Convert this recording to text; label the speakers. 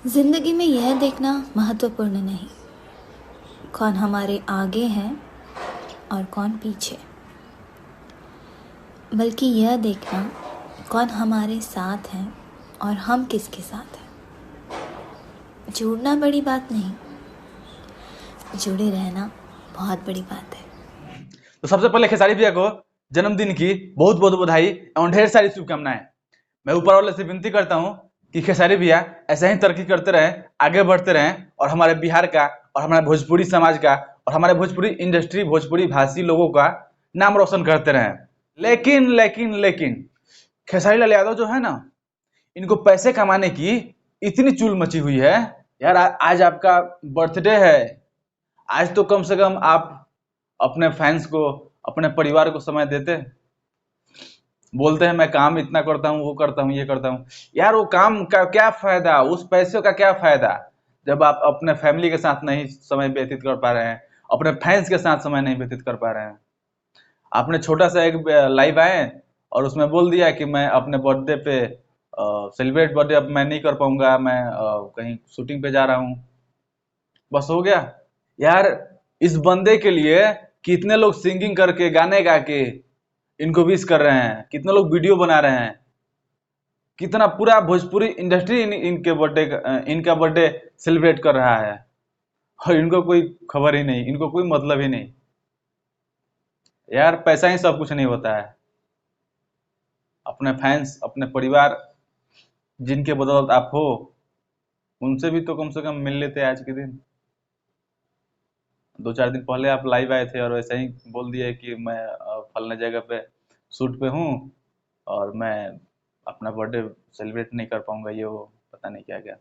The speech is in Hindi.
Speaker 1: जिंदगी में यह देखना महत्वपूर्ण नहीं कौन हमारे आगे है और कौन पीछे, बल्कि यह देखना कौन हमारे साथ है और हम किसके साथ हैं। जुड़ना बड़ी बात नहीं, जुड़े रहना बहुत बड़ी बात है।
Speaker 2: तो सबसे पहले खेसारी भैया को जन्मदिन की बहुत बहुत बधाई एवं ढेर सारी शुभकामनाएं। मैं ऊपर वाले से विनती करता हूं कि खेसारी भैया ऐसे ही तरक्की करते रहें, आगे बढ़ते रहें और हमारे बिहार का और हमारे भोजपुरी समाज का और हमारे भोजपुरी इंडस्ट्री, भोजपुरी भाषी लोगों का नाम रोशन करते रहें। लेकिन लेकिन लेकिन खेसारी लाल यादव जो है ना, इनको पैसे कमाने की इतनी चूल मची हुई है। यार आज आपका बर्थडे है, आज तो कम से कम आप अपने फैंस को, अपने परिवार को समय देते। बोलते हैं मैं काम इतना करता हूँ, वो करता हूँ, ये करता हूँ। यार वो काम का क्या फायदा, उस पैसे का क्या फायदा जब आप अपने फैमिली के साथ नहीं समय व्यतीत कर पा रहे हैं, अपने फैंस के साथ समय नहीं व्यतीत कर पा रहे हैं। आपने छोटा सा एक लाइव आए और उसमें बोल दिया कि मैं अपने बर्थडे पे सेलिब्रेट बर्थडे अब मैं नहीं कर पाऊंगा, मैं कहीं शूटिंग पे जा रहा हूँ, बस हो गया। यार इस बंदे के लिए कितने लोग सिंगिंग करके, गाने गा के इनको विश कर रहे हैं, कितने लोग वीडियो बना रहे हैं, कितना पूरा भोजपुरी इंडस्ट्री इनके बर्थडे, इनका बर्थडे सेलिब्रेट कर रहा है और इनको कोई खबर ही नहीं, इनको कोई मतलब ही नहीं। यार पैसा ही सब कुछ नहीं होता है। अपने फैंस, अपने परिवार जिनके बदौलत आप हो, उनसे भी तो कम से कम मिल लेते आज के दिन। 2-4 दिन पहले आप लाइव आए थे और वैसे ही बोल दिए कि मैं फलाने जगह पे शूट पे हूँ और मैं अपना बर्थडे सेलिब्रेट नहीं कर पाऊंगा, ये वो पता नहीं क्या क्या।